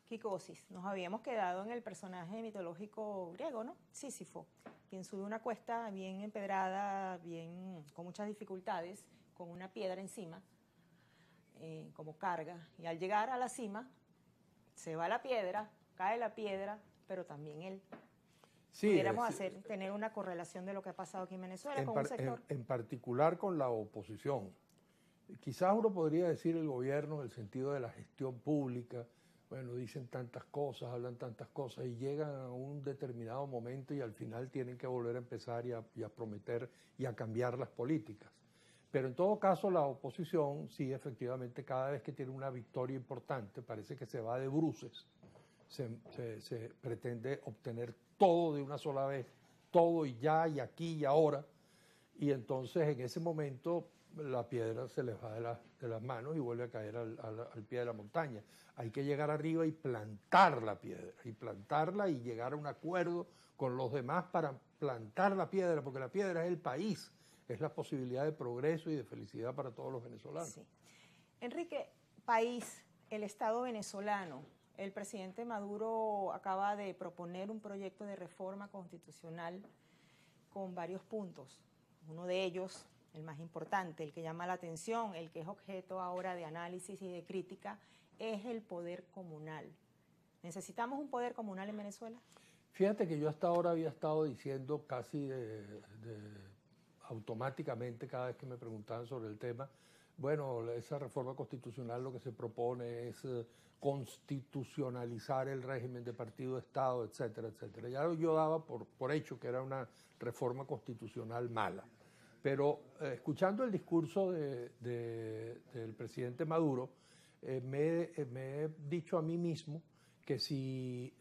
Kikosis. Nos habíamos quedado en el personaje mitológico griego, ¿no? Sísifo, quien sube una cuesta bien empedrada, bien con muchas dificultades, con una piedra encima, como carga. Y al llegar a la cima, se va la piedra, cae la piedra, pero también él. Sí, Pudiéramos tener una correlación de lo que ha pasado aquí en Venezuela con un sector. en particular con la oposición. Quizás uno podría decir el gobierno en el sentido de la gestión pública. Bueno, dicen tantas cosas, hablan tantas cosas y llegan a un determinado momento y al final tienen que volver a empezar y a prometer y a cambiar las políticas. Pero en todo caso la oposición sí efectivamente cada vez que tiene una victoria importante parece que se va de bruces, se pretende obtener todo de una sola vez, todo y ya y aquí y ahora, y entonces en ese momento la piedra se les va de las manos y vuelve a caer al pie de la montaña. Hay que llegar arriba y plantar la piedra, y plantarla y llegar a un acuerdo con los demás para plantar la piedra, porque la piedra es el país, es la posibilidad de progreso y de felicidad para todos los venezolanos. Sí. Enrique, país, el Estado venezolano, el presidente Maduro acaba de proponer un proyecto de reforma constitucional con varios puntos. Uno de ellos, el más importante, el que llama la atención, el que es objeto ahora de análisis y de crítica, es el poder comunal. ¿Necesitamos un poder comunal en Venezuela? Fíjate que yo hasta ahora había estado diciendo casi automáticamente cada vez que me preguntaban sobre el tema, bueno, esa reforma constitucional lo que se propone es constitucionalizar el régimen de partido-estado, etcétera, etcétera. Ya yo daba por hecho que era una reforma constitucional mala. Pero escuchando el discurso del presidente Maduro, me he dicho a mí mismo que si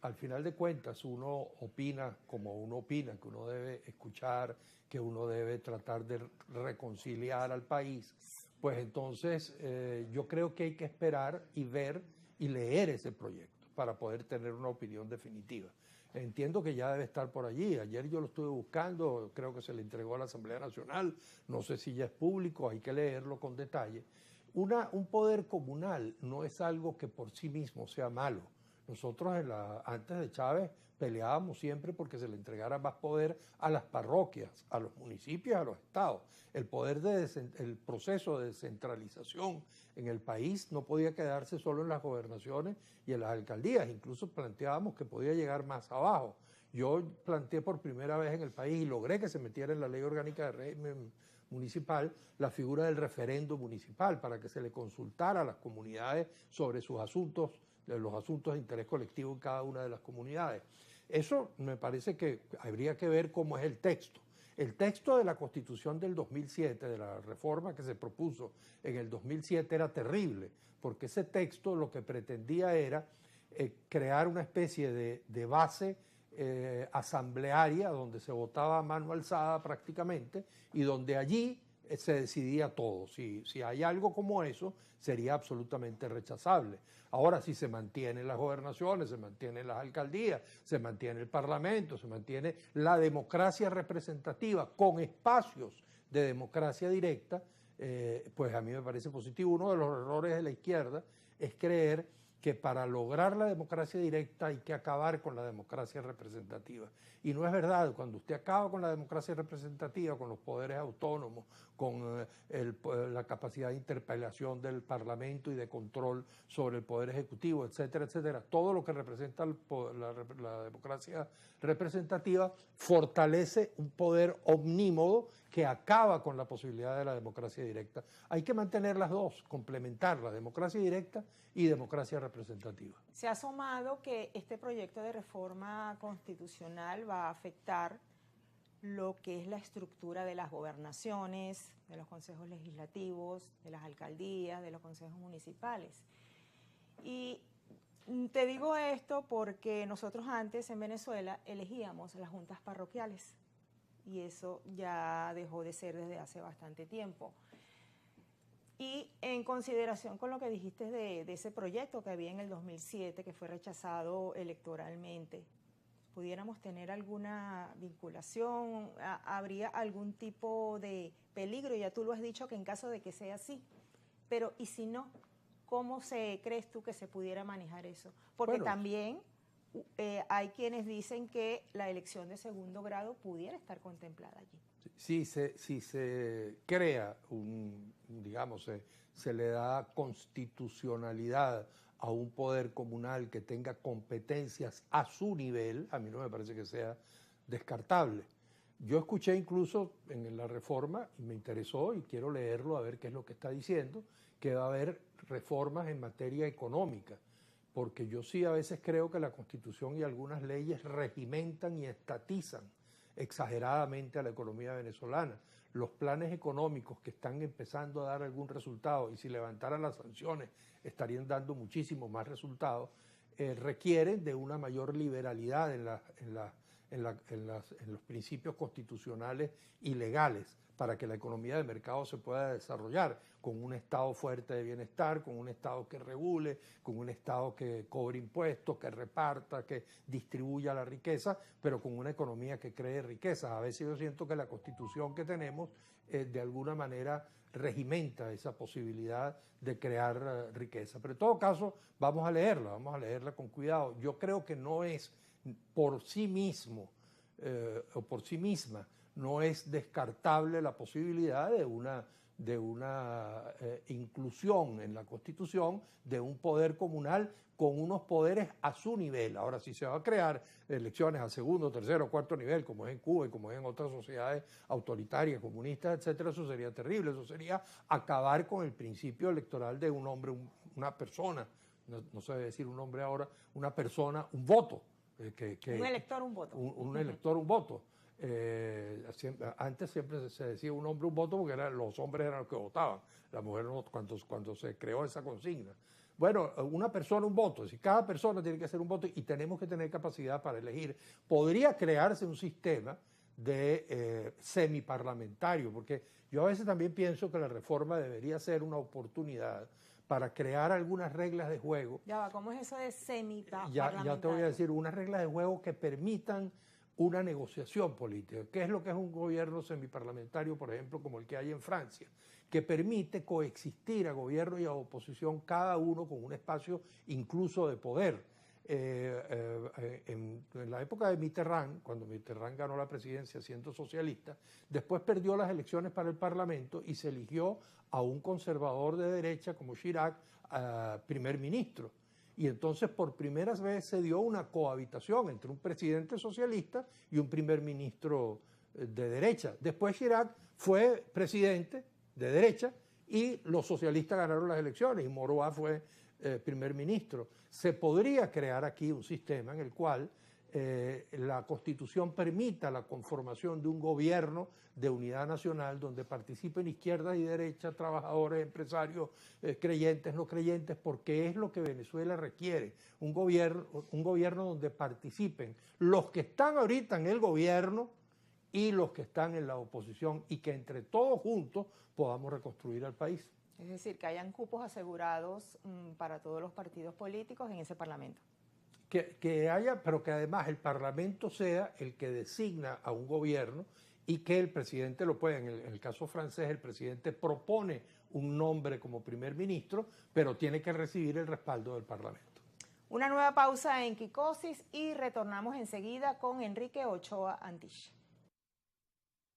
al final de cuentas uno opina como uno opina, que uno debe escuchar, que uno debe tratar de reconciliar al país, pues entonces yo creo que hay que esperar y ver y leer ese proyecto para poder tener una opinión definitiva. Entiendo que ya debe estar por allí. Ayer yo lo estuve buscando, creo que se le entregó a la Asamblea Nacional, no sé si ya es público, hay que leerlo con detalle. Un poder comunal no es algo que por sí mismo sea malo. Nosotros antes de Chávez peleábamos siempre porque se le entregara más poder a las parroquias, a los municipios, a los estados. El proceso de descentralización en el país no podía quedarse solo en las gobernaciones y en las alcaldías. Incluso planteábamos que podía llegar más abajo. Yo planteé por primera vez en el país y logré que se metiera en la Ley Orgánica de Régimen Municipal la figura del referendo municipal para que se le consultara a las comunidades sobre sus asuntos, los asuntos de interés colectivo en cada una de las comunidades. Eso me parece que habría que ver cómo es el texto. El texto de la Constitución del 2007, de la reforma que se propuso en el 2007, era terrible, porque ese texto lo que pretendía era crear una especie de base asamblearia donde se votaba a mano alzada prácticamente y donde allí se decidía todo. Si hay algo como eso, sería absolutamente rechazable. Ahora, si se mantienen las gobernaciones, se mantienen las alcaldías, se mantiene el parlamento, se mantiene la democracia representativa con espacios de democracia directa, pues a mí me parece positivo. Uno de los errores de la izquierda es creer que para lograr la democracia directa hay que acabar con la democracia representativa. Y no es verdad. Cuando usted acaba con la democracia representativa, con los poderes autónomos, con la capacidad de interpelación del Parlamento y de control sobre el Poder Ejecutivo, etcétera, etcétera, todo lo que representa la democracia representativa fortalece un poder omnímodo que acaba con la posibilidad de la democracia directa. Hay que mantener las dos, complementar la democracia directa y democracia representativa. Se ha asomado que este proyecto de reforma constitucional va a afectar lo que es la estructura de las gobernaciones, de los consejos legislativos, de las alcaldías, de los consejos municipales. Y te digo esto porque nosotros antes en Venezuela elegíamos las juntas parroquiales y eso ya dejó de ser desde hace bastante tiempo. Y en consideración con lo que dijiste de ese proyecto que había en el 2007, que fue rechazado electoralmente, ¿pudiéramos tener alguna vinculación? ¿Habría algún tipo de peligro? Ya tú lo has dicho que en caso de que sea así, pero ¿y si no? ¿cómo crees tú que se pudiera manejar eso? Porque Bueno, también hay quienes dicen que la elección de segundo grado pudiera estar contemplada allí. si se crea digamos, se le da constitucionalidad a un poder comunal que tenga competencias a su nivel, a mí no me parece que sea descartable. Yo escuché incluso en la reforma, y me interesó, y quiero leerlo a ver qué es lo que está diciendo, que va a haber reformas en materia económica, porque yo sí a veces creo que la Constitución y algunas leyes regimentan y estatizan exageradamente a la economía venezolana. Los planes económicos que están empezando a dar algún resultado, y si levantaran las sanciones estarían dando muchísimos más resultados, requieren de una mayor liberalidad en los principios constitucionales y legales para que la economía de mercado se pueda desarrollar con un Estado fuerte de bienestar, con un Estado que regule, con un Estado que cobre impuestos, que reparta, que distribuya la riqueza, pero con una economía que cree riqueza. A veces yo siento que la Constitución que tenemos de alguna manera regimenta esa posibilidad de crear riqueza. Pero en todo caso, vamos a leerla con cuidado. Yo creo que no es por sí mismo o por sí misma, no es descartable la posibilidad de una inclusión en la Constitución de un poder comunal con unos poderes a su nivel. Ahora, si se va a crear elecciones a segundo, tercero, cuarto nivel, como es en Cuba y como es en otras sociedades autoritarias, comunistas, etcétera, eso sería terrible. Eso sería acabar con el principio electoral de un hombre, una persona, no se debe decir un hombre ahora, una persona, un voto. Un elector, un voto. Un elector, un voto. Antes siempre se decía un hombre, un voto, porque los hombres eran los que votaban, las mujeres no, cuando se creó esa consigna. Bueno, una persona, un voto, es decir, cada persona tiene que hacer un voto y tenemos que tener capacidad para elegir. Podría crearse un sistema de semiparlamentario, porque yo a veces también pienso que la reforma debería ser una oportunidad para crear algunas reglas de juego. Ya va, ¿cómo es eso de semiparlamentario? Ya te voy a decir, unas reglas de juego que permitan una negociación política. ¿Qué es lo que es un gobierno semiparlamentario, por ejemplo, como el que hay en Francia? Que permite coexistir a gobierno y a oposición, cada uno con un espacio incluso de poder. En la época de Mitterrand, cuando Mitterrand ganó la presidencia siendo socialista, después perdió las elecciones para el Parlamento y se eligió a un conservador de derecha como Chirac, primer ministro. Y entonces por primera vez se dio una cohabitación entre un presidente socialista y un primer ministro de derecha. Después Chirac fue presidente de derecha y los socialistas ganaron las elecciones y Moroa fue primer ministro. Se podría crear aquí un sistema en el cual la Constitución permita la conformación de un gobierno de unidad nacional donde participen izquierda y derecha, trabajadores, empresarios, creyentes, no creyentes, porque es lo que Venezuela requiere, un gobierno donde participen los que están ahorita en el gobierno y los que están en la oposición y que entre todos juntos podamos reconstruir al país. Es decir, que hayan cupos asegurados para todos los partidos políticos en ese Parlamento. Que haya, pero que además el Parlamento sea el que designa a un gobierno y que el presidente lo pueda. En el caso francés, el presidente propone un nombre como primer ministro, pero tiene que recibir el respaldo del Parlamento. Una nueva pausa en Quicosis y retornamos enseguida con Enrique Ochoa Antich.